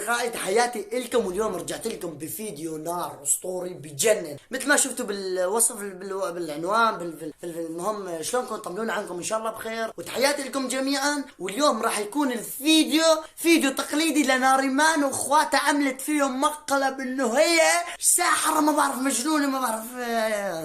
اصدقائي تحياتي لكم، واليوم رجعت لكم بفيديو نار اسطوري بجنن مثل ما شفتوا بالوصف بالعنوان المهم شلونكم؟ طمنونا عنكم ان شاء الله بخير، وتحياتي لكم جميعا. واليوم راح يكون فيديو تقليدي لناريمان واخواتها، عملت فيهم مقلب انه هي ساحرة ما بعرف مجنونة ما بعرف،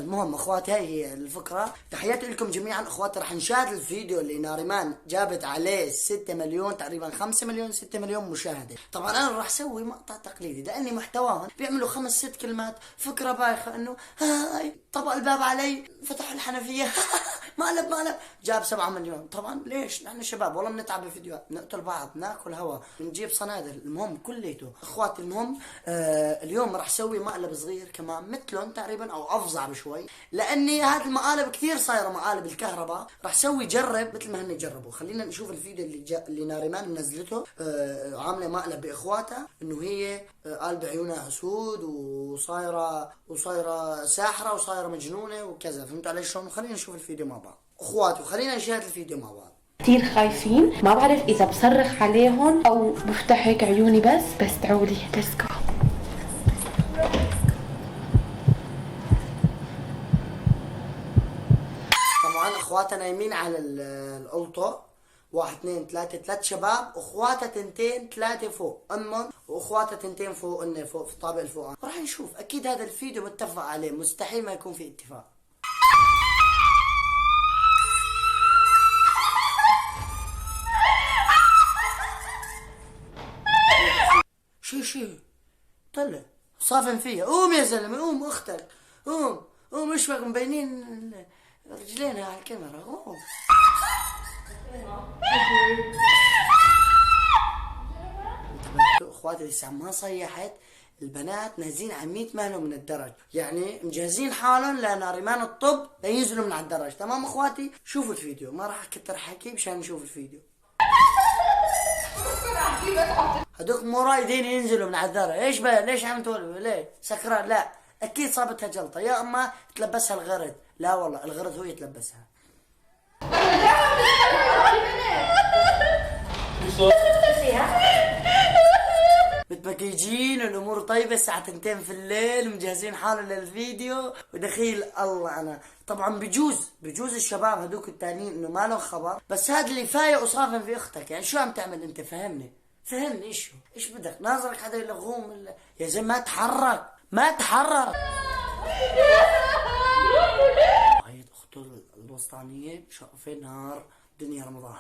المهم اخواتي هي الفكرة. تحياتي لكم جميعا اخواتي. راح نشاهد الفيديو اللي ناريمان جابت عليه 6 مليون تقريبا 5 مليون 6 مليون مشاهدة. طبعا انا راح اسوي مقطع تقليدي لاني محتواهم بيعملوا 5 6 كلمات، فكرة بايخة انه هاي طبق الباب علي، فتحوا الحنفية مقلب جاب 7 مليون. طبعا ليش؟ نحن شباب والله بنتعب بفيديوهات، نقتل بعض، ناكل هوا، بنجيب صنادل، المهم كليته اخواتي. المهم اليوم راح اسوي مقلب صغير كمان مثلهم تقريبا او افظع بشوي، لاني هذه المقالب كثير صايره مقالب الكهرباء. راح اسوي جرب مثل ما هن جربوا. خلينا نشوف الفيديو اللي ناريمان نزلته، عامله مقلب باخواتها انه هي قلب عيونها اسود وصايره ساحره وصايره مجنونه وكذا، فهمت علي شلون؟ خلينا نشوف الفيديو مع بعض اخواتي، وخلينا نشاهد الفيديو مع بعض. كتير خايفين، ما بعرف اذا بصرخ عليهم او بفتح هيك عيوني بس تعولي ليتس جو. طبعا اخواتها نايمين على القلطة، 1 2 3 3 شباب، اخواتها 2 3 فوق امهم، واخواتها 2 فوق فوق في الطابق الفوقاني. راح نشوف اكيد هذا الفيديو متفق عليه، مستحيل ما يكون في اتفاق. شو طلع صافن فيها. قوم يا زلمه، قوم اختك، قوم اشفق، مبينين رجلينها على الكاميرا. قوم اخواتي لسه ما صيحت، البنات نازلين على 100 مهله من الدرج، يعني مجهزين حالهم لناريمان الطب لينزلوا من على الدرج. تمام اخواتي؟ شوفوا الفيديو، ما راح اكتر حكي مشان نشوف الفيديو. هدوك مو رايدين ينزلوا من على الدرج، ايش بقى؟ ليش عم تولوا؟ ليه؟ سكران؟ لا اكيد صابتها جلطه، يا اما تلبسها الغرد. لا والله الغرد هو يتلبسها. متمكيجين والامور طيبه، الساعه 2 في الليل، مجهزين حالهم للفيديو ودخيل الله. انا طبعا بجوز الشباب هذوك التانيين انه ما لهم خبر، بس هذا اللي فايق وصافن في اختك، يعني شو عم تعمل انت؟ فهمني ايش بدك؟ ناظرك حدا يلغوم يا زلمه؟ ما تحرك هاي اخته الوسطانيه شقفه نار دنيا رمضان.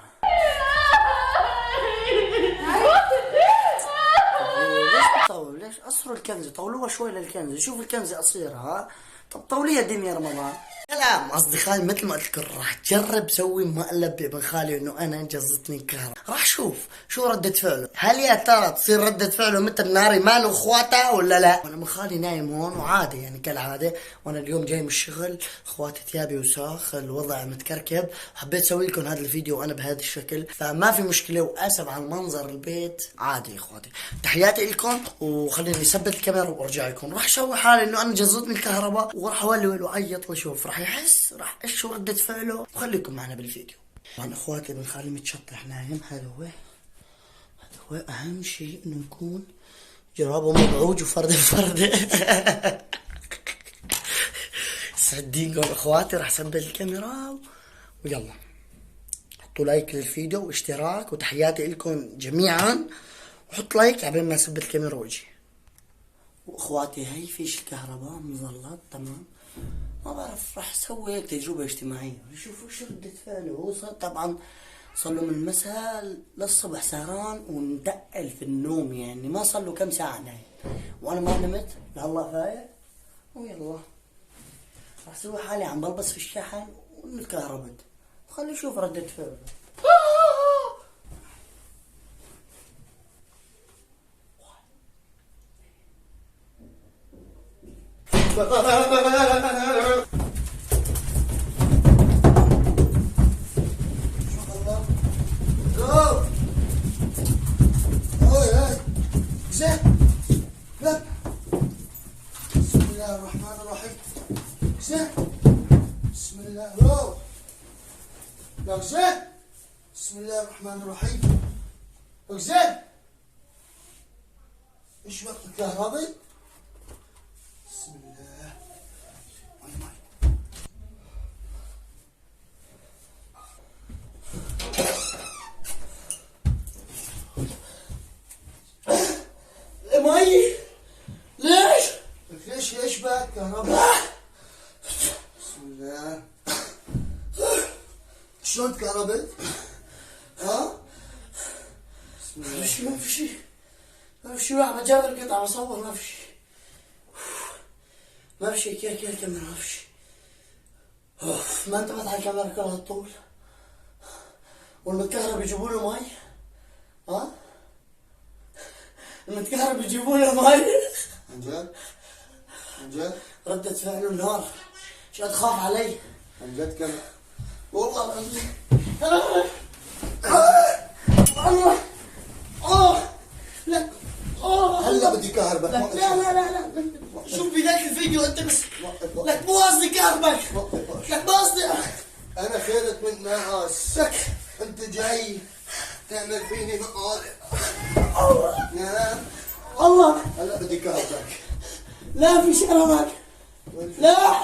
ليش قصروا الكنزة؟ طولوها شوي للكنزة، شوف الكنزة قصيرة ها، طب طوليها دنيا رمضان. سلام اصدقائي، مثل ما قلت لكم راح تجرب سوي مقلب بابن خالي انه انا جزتني الكهرباء. راح شوف شو ردة فعله، هل يا ترى تصير ردة فعله مثل ناريمان واخواتها ولا لا؟ انا ابن خالي نايم هون وعادي يعني كالعاده، وانا اليوم جاي من الشغل، اخواتي ثيابي وساخ، الوضع متكركب، حبيت اسوي لكم هذا الفيديو وانا بهذا الشكل، فما في مشكله، واسف عن منظر البيت عادي. اخواتي تحياتي لكم، وخليني اثبت الكاميرا وارجع لكم. راح اسوي حالي انه انا جزتني الكهرباء، وراح اولول واعيط واشوف، راح يحس، راح ايش ردة فعله، وخليكم معنا بالفيديو. طبعا اخواتي ابن خالي متشطح نايم، هذا هو اهم شيء انه يكون جرابه مبعوج وفردة سعدينكم اخواتي. راح اثبت الكاميرا ويلا حطوا لايك للفيديو واشتراك، وتحياتي لكم جميعا، وحط لايك عبين ما اثبت الكاميرا واجي. واخواتي هي فيش الكهرباء مظلط تمام، ما بعرف راح اسوي هيك تجربه اجتماعيه، شوفوا شو ردة فعله. هو طبعا صار له من المساء للصبح سهران ومدقل في النوم، يعني ما صار له كم ساعه نايم، وانا ما نمت لهلا فايق. ويلا راح اسوي حالي عم بلبس في الشحن ونتكهربت، وخلي اشوف ردة فعله. بسم الله الرحمن الرحيم. بسم الله بسم الله الرحمن الرحيم. ايش وقت الكهرباء؟ بسم الله. ماي ماي. مي ليش؟ ليش بقى الكهرباء؟ بسم الله. شلون تكهربت؟ ها؟ بسم الله. ما في شيء ما في شيء، راح بجرب قطعة بصور ما في شيء. ما في شيء. كيف الكاميرا ما في شيء. ما انتبهت على الكاميرا كل هالطول. والمتكهرب يجيبوا له مي. ها؟ المتكهرب يجيبوا له مي. عن جد؟ عن جد؟ ردة فعله نار. شو تخاف علي؟ عن جد كم؟ والله العظيم. الله. لا. هلا بدي كهرباء. لا. شوف بداية الفيديو انت بس. لك مو قصدي كهربك. لك ما قصدي. انا خيرت من ناس. انت جاي تعمل فيني مقالب. نعم. الله. هلا بدي كهرباء. لا في شرفك. لا.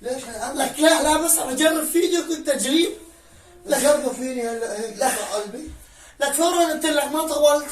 ليش انا لك لا بس عم اجرب فيديو كنت تجريب. جربوا فيني هلا هيك قلبي. لك فورا قلت لك ما طولت.